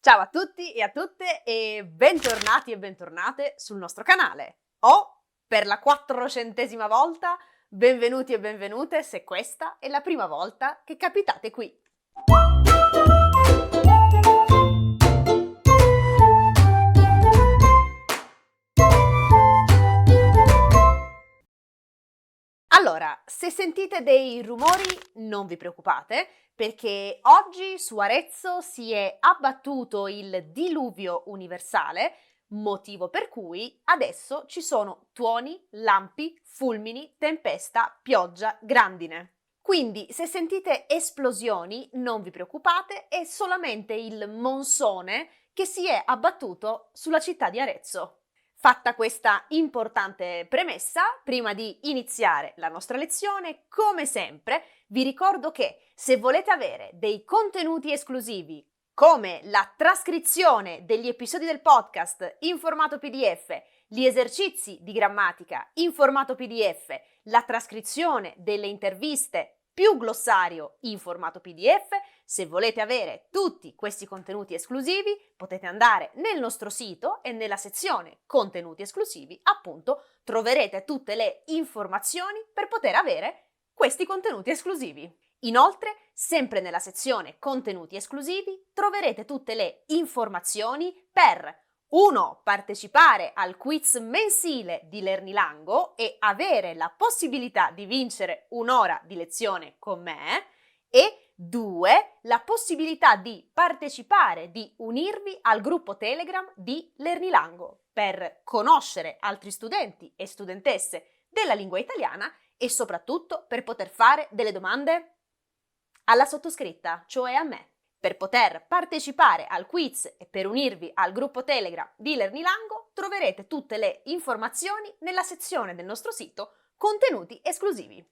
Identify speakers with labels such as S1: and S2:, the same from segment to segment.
S1: Ciao a tutti e a tutte e bentornati e bentornate sul nostro canale. O, per la 400ª volta, benvenuti e benvenute se questa è la prima volta che capitate qui. Allora, se sentite dei rumori non vi preoccupate, perché oggi su Arezzo si è abbattuto il diluvio universale, motivo per cui adesso ci sono tuoni, lampi, fulmini, tempesta, pioggia, grandine. Quindi se sentite esplosioni non vi preoccupate, è solamente il monsone che si è abbattuto sulla città di Arezzo. Fatta questa importante premessa, prima di iniziare la nostra lezione, come sempre, vi ricordo che se volete avere dei contenuti esclusivi, come la trascrizione degli episodi del podcast in formato PDF, gli esercizi di grammatica in formato PDF, la trascrizione delle interviste più glossario in formato PDF, se volete avere tutti questi contenuti esclusivi, potete andare nel nostro sito e nella sezione contenuti esclusivi, appunto, troverete tutte le informazioni per poter avere questi contenuti esclusivi. Inoltre, sempre nella sezione contenuti esclusivi, troverete tutte le informazioni per 1. Partecipare al quiz mensile di Lernilango e avere la possibilità di vincere un'ora di lezione con me e 2. La possibilità di partecipare, di unirvi al gruppo Telegram di Lernilango per conoscere altri studenti e studentesse della lingua italiana e soprattutto per poter fare delle domande alla sottoscritta, cioè a me. Per poter partecipare al quiz e per unirvi al gruppo Telegram di Lernilango troverete tutte le informazioni nella sezione del nostro sito Contenuti esclusivi.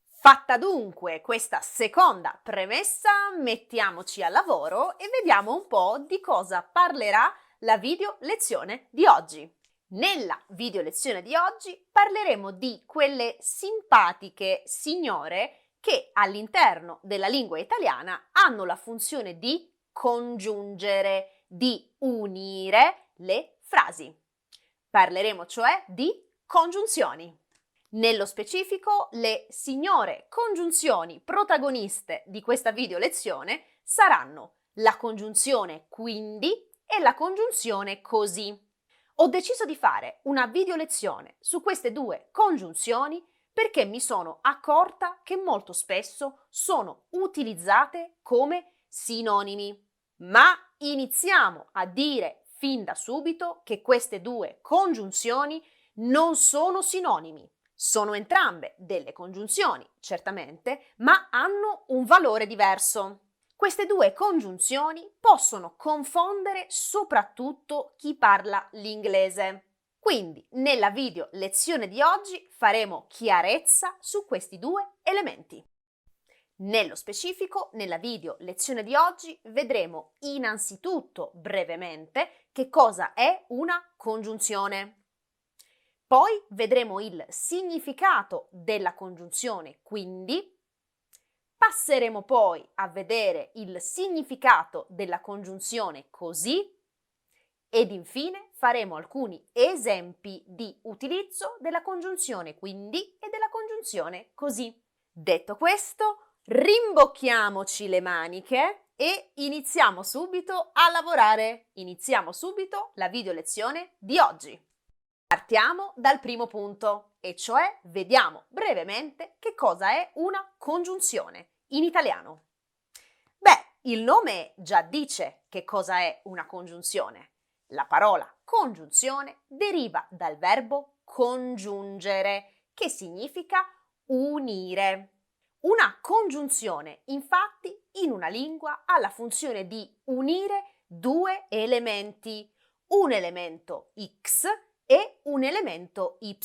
S1: Fatta dunque questa seconda premessa, mettiamoci al lavoro e vediamo un po' di cosa parlerà la video lezione di oggi. Nella video lezione di oggi parleremo di quelle simpatiche signore che all'interno della lingua italiana hanno la funzione di congiungere, di unire le frasi. Parleremo cioè di congiunzioni. Nello specifico, le signore congiunzioni protagoniste di questa video lezione saranno la congiunzione quindi e la congiunzione così. Ho deciso di fare una video lezione su queste due congiunzioni perché mi sono accorta che molto spesso sono utilizzate come sinonimi. Ma iniziamo a dire fin da subito che queste due congiunzioni non sono sinonimi. Sono entrambe delle congiunzioni, certamente, ma hanno un valore diverso. Queste due congiunzioni possono confondere soprattutto chi parla l'inglese. Quindi, nella video lezione di oggi faremo chiarezza su questi due elementi. Nello specifico, nella video lezione di oggi vedremo innanzitutto brevemente che cosa è una congiunzione. Poi vedremo il significato della congiunzione quindi. Passeremo poi a vedere il significato della congiunzione così ed infine faremo alcuni esempi di utilizzo della congiunzione quindi e della congiunzione così. Detto questo, rimbocchiamoci le maniche e iniziamo subito a lavorare. Iniziamo subito la video lezione di oggi. Partiamo dal primo punto, e cioè vediamo brevemente che cosa è una congiunzione in italiano. Beh, il nome già dice che cosa è una congiunzione. La parola congiunzione deriva dal verbo congiungere, che significa unire. Una congiunzione, infatti, in una lingua ha la funzione di unire due elementi, un elemento X e un elemento Y.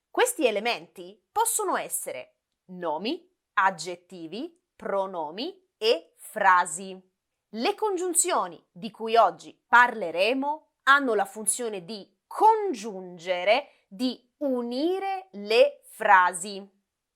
S1: Questi elementi possono essere nomi, aggettivi, pronomi e frasi. Le congiunzioni di cui oggi parleremo hanno la funzione di congiungere, di unire le frasi.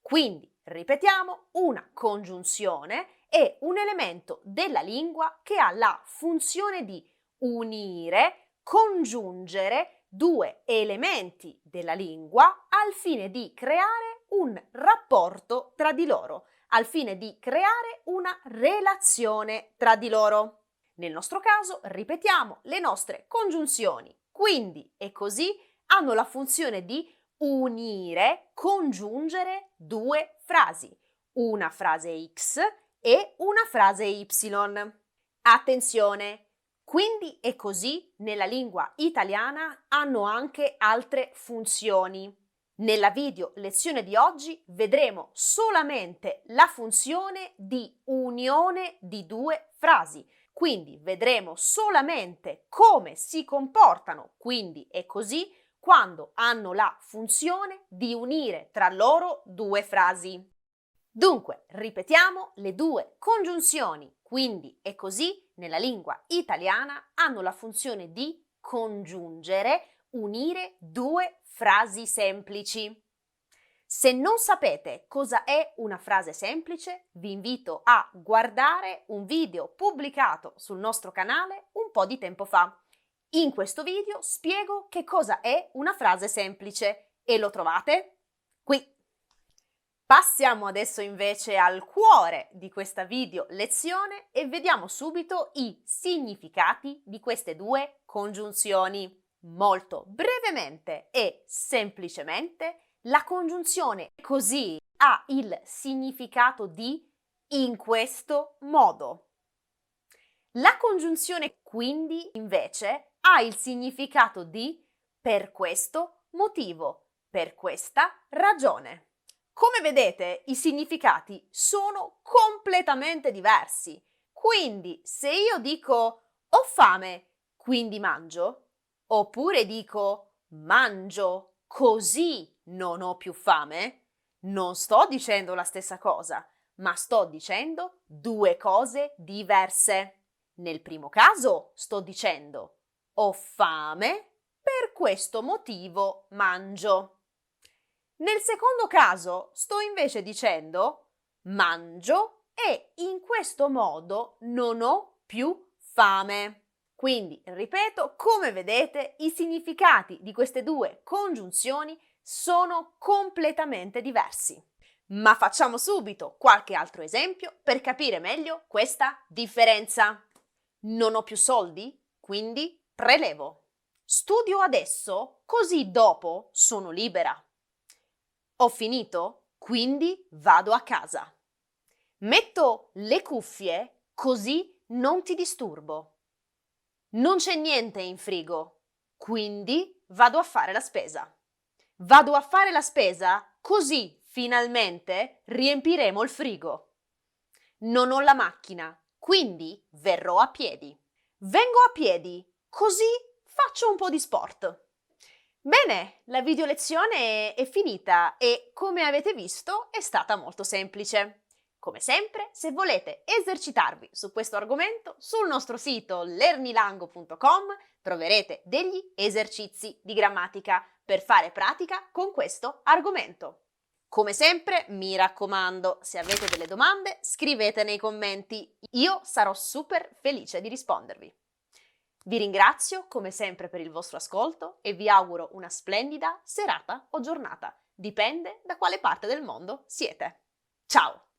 S1: Quindi, ripetiamo, una congiunzione è un elemento della lingua che ha la funzione di unire, congiungere due elementi della lingua al fine di creare un rapporto tra di loro, al fine di creare una relazione tra di loro. Nel nostro caso, ripetiamo, le nostre congiunzioni quindi e così hanno la funzione di unire, congiungere due frasi, una frase X e una frase Y. Attenzione! Quindi e così nella lingua italiana hanno anche altre funzioni. Nella video lezione di oggi vedremo solamente la funzione di unione di due frasi. Quindi vedremo solamente come si comportano, quindi e così, quando hanno la funzione di unire tra loro due frasi. Dunque, ripetiamo, le due congiunzioni, quindi e così, nella lingua italiana hanno la funzione di congiungere, unire due frasi semplici. Se non sapete cosa è una frase semplice, vi invito a guardare un video pubblicato sul nostro canale un po' di tempo fa. In questo video spiego che cosa è una frase semplice e lo trovate qui. Passiamo adesso invece al cuore di questa video lezione e vediamo subito i significati di queste due congiunzioni. Molto brevemente e semplicemente, la congiunzione così ha il significato di in questo modo. La congiunzione quindi invece ha il significato di per questo motivo, per questa ragione. Come vedete, i significati sono completamente diversi. Quindi, se io dico ho fame, quindi mangio, oppure dico mangio, così non ho più fame, non sto dicendo la stessa cosa, ma sto dicendo due cose diverse. Nel primo caso sto dicendo ho fame, per questo motivo mangio. Nel secondo caso sto invece dicendo mangio e in questo modo non ho più fame. Quindi, ripeto, come vedete, i significati di queste due congiunzioni sono completamente diversi. Ma facciamo subito qualche altro esempio per capire meglio questa differenza. Non ho più soldi, quindi prelevo. Studio adesso, così dopo sono libera. Ho finito, quindi vado a casa. Metto le cuffie, così non ti disturbo. Non c'è niente in frigo, quindi vado a fare la spesa. Vado a fare la spesa, così finalmente riempiremo il frigo. Non ho la macchina, quindi verrò a piedi. Vengo a piedi, così faccio un po' di sport. Bene, la video lezione è finita e, come avete visto, è stata molto semplice. Come sempre, se volete esercitarvi su questo argomento, sul nostro sito learnilango.com troverete degli esercizi di grammatica per fare pratica con questo argomento. Come sempre, mi raccomando, se avete delle domande, scrivete nei commenti. Io sarò super felice di rispondervi. Vi ringrazio come sempre per il vostro ascolto e vi auguro una splendida serata o giornata. Dipende da quale parte del mondo siete. Ciao!